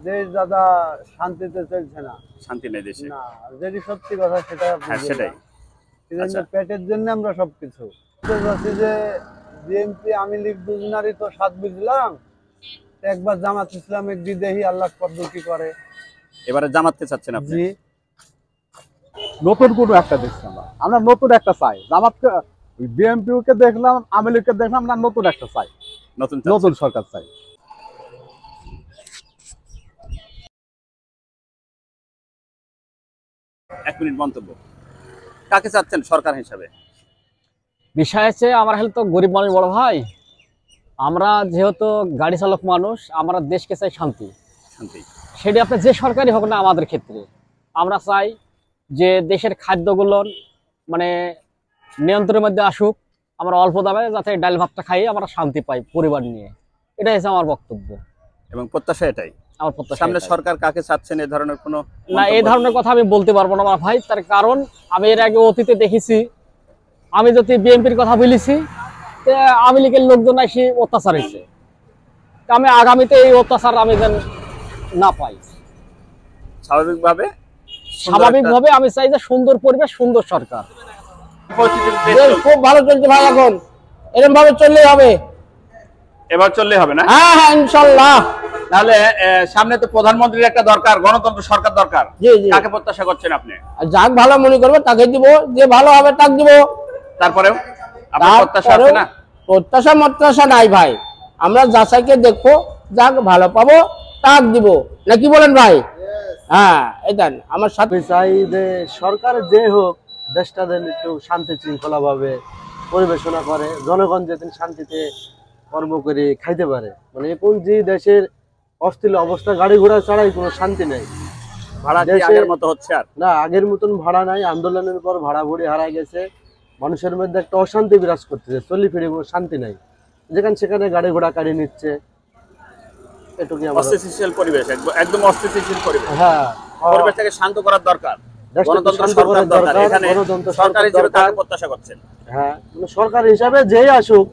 দেশ দাদা শান্তিতে চলছে না। শান্তি নেই দেশে। না, যেটি সত্যি কথা সেটা হ্যাঁ, সেটাই। সেজন্য আচ্ছা। পেটের জন্য আমরা সবকিছু বুঝতে যে বিএনপি আওয়ামী লীগ দুজনারই তো সাথ বুঝলাম, একবার জামাত ইসলামের বিদেহী আল্লাহ কদ্দুর কি করে। এবারে জামাতকে চাচ্ছেন আপনি? জি, নতুন কোনো একটা দেখছি আমরা নতুন একটা চাই। জামাতকে বিএনপিকে দেখলাম, আওয়ামী লীগকে দেখলাম, আমরা নতুন একটা চাই, নতুন নতুন সরকার চাই। 1 মিনিট মন্তব্য। কাকে চাচ্ছেন সরকার হিসাবে? বিষয় আছে আমার হেল তো গরিব মানুষ বড় ভাই, আমরা যেহেতু গাড়ি চালক মানুষ, আমরা দেশকে চাই শান্তি। শান্তি। সেটা আপনি যে সরকারই হোক না, আমাদের ক্ষেত্রে আমরা চাই যে দেশের খাদ্যগুলো মানে নিয়ন্ত্রণের মধ্যে আসুক, আমরা অল্প দামে যাতে ডাল ভাতটা খাই, আমরা শান্তি পাই পরিবার নিয়ে। এটাই হচ্ছে আমার বক্তব্য এবং প্রত্যাশা এটাই। আমার প্রত্যাশা। সামনে এটাই। সরকার কাকে চাচ্ছেন এই ধরনের কোনো না, এই ধরনের কথা আমি বলতে পারবো না আমার ভাই, তার কারণ আমি এর আগে অতীতে দেখেছি, আমি যদি বিএনপির কথা বলেছি আওয়ামী লীগের লোকজন এসে অত্যাচার হয়েছে, আমি আগামীতে এই অত্যাচার আমি যেন না পাই। স্বাভাবিকভাবে আমি চাই যে সুন্দর পরিবেশ, সুন্দর সরকার। খুব ভালো চলছে ভাই, এখন এরকম ভাবে চললেই হবে। এবার চললে হবে না? হ্যাঁ হ্যাঁ, ইনশাল্লাহ। তাহলে সামনে তো প্রধানমন্ত্রীর একটা দরকার, গণতন্ত্র সরকার দরকার। জি জি, কাকে প্রত্যাশা করছেন আপনি? যাক ভালো মনে করবে তাকে দিব, যে ভালো হবে তাকে দিব। তারপরেও আপনার প্রত্যাশা আছে না? প্রত্যাশা নাই ভাই, আমরা যাচাইকে দেখবো, যাক ভালো পাবো তাক দিব, না কি বলেন ভাই? হ্যাঁ, এটাই আমার সাথে চাই যে সরকার যে হোক দেশটা যেন একটু শান্তি শৃঙ্খলা ভাবে পরিবেশনা করে, জনগণ যেদিন শান্তিতে কর্ম করে খাইতে পারে। মানে এখন যে দেশের অস্থির অবস্থা, গাড়ি ঘোড়া ছাড়াই কোনো শান্তি নেই। ভাড়া কি আগের মতো হচ্ছে? আর না, আগের মতন ভাড়া নাই। আন্দোলনের পর ভাড়া ভুড়ি হারাই গেছে, মানুষের মধ্যে একটা অশান্তি বিরাজ করতেছে, চলি ফিরে কোনো শান্তি নাই, যেখানে সেখানে গাড়ি ঘোড়া কাড়ি নিচ্ছে। এটুকুই আমার অস্থিতিশীল পরিবেশ, একদম অস্থিতিশীল পরিবেশ। হ্যাঁ, পরিবেশটাকে শান্ত করার দরকার, গণতন্ত্র সরকার দরকার। এখানে সরকার হিসেবে কাকে প্রত্যাশা করছেন? হ্যাঁ, সরকার হিসাবে যেই আসুক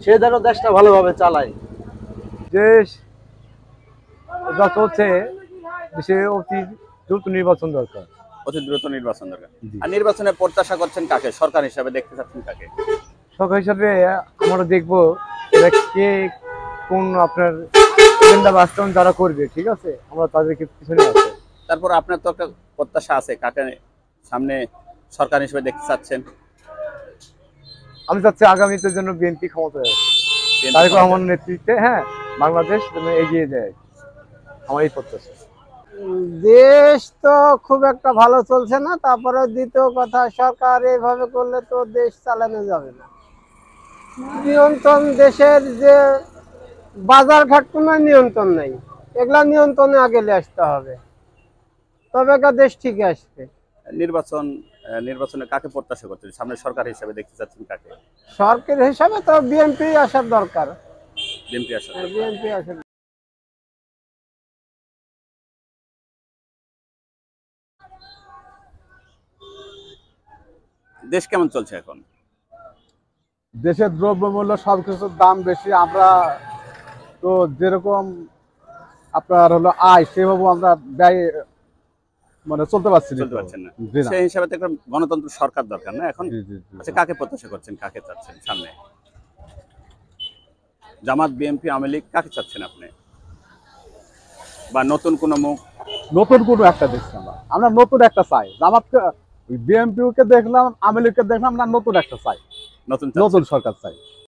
সে যেন দেশটা ভালোভাবে চালায়। দেশ যা চলছে, দেশে অতি দ্রুত নির্বাচন দরকার। অতি দ্রুত নির্বাচন দরকার। আর নির্বাচনে প্রত্যাশা করছেন কাকে? সরকার হিসাবে দেখতে চাচ্ছেন কাকে? সরকার হিসাবে আমরা দেখবো এরা কে কোন আপনার এজেন্ডা বাস্তবায়ন যারা করবে, ঠিক আছে, আমরা তাদেরকে পিছনে আছে। তারপর আপনার তো একটা প্রত্যাশা আছে, কাকে সামনে সরকার হিসেবে দেখতে চাচ্ছেন? আমি চাচ্ছি আগামীতে জন্য বিএনপি ক্ষমতায় আসে, তারেক রহমানের নেতৃত্বে, হ্যাঁ, বাংলাদেশ যেন এগিয়ে যায়, আমার এই প্রত্যাশা। দেশ তো খুব একটা ভালো চলছে না, তারপরে দ্বিতীয় কথা সরকার এইভাবে করলে তো দেশ চালানো যাবে না। নিয়ন্ত্রণ, দেশের যে বাজার ঘাট কোনো নিয়ন্ত্রণ নেই, এগুলা নিয়ন্ত্রণে আগে আসতে হবে, তবে দেশ ঠিক আসবে। নির্বাচনে কাকে প্রত্যাশা করছেন? সামনে সরকার হিসেবে দেখতে চাচ্ছেন কাকে? সরকার হিসাবে তো বিএনপি আসার দরকার। বিএনপি আসা। বিএনপি আসার দেশ কেমন চলছে এখন? দেশের দ্রব্যমূল্য সবকিছুর দাম বেশি, আমরা তো যেরকম আপনার হলো আয় সেভাবে আমরা ব্যয় মানে চলতে পারছি না। সেই হিসাবে তো একটা গণতন্ত্র সরকার দরকার না এখন? আচ্ছা, কাকে প্রত্যাশা করছেন, কাকে চাচ্ছেন সামনে? জামাত, বিএনপি, আওয়ামী লীগ, কাকে চাচ্ছেন আপনি? বা নতুন কোনো মুখ? নতুন কোনো একটা দেখছি আমরা নতুন একটা চাই। জামাতকে বিএনপিকে দেখলাম, আওয়ামী লীগকে দেখলাম, আমরা নতুন একটা চাই, নতুন সরকার চাই।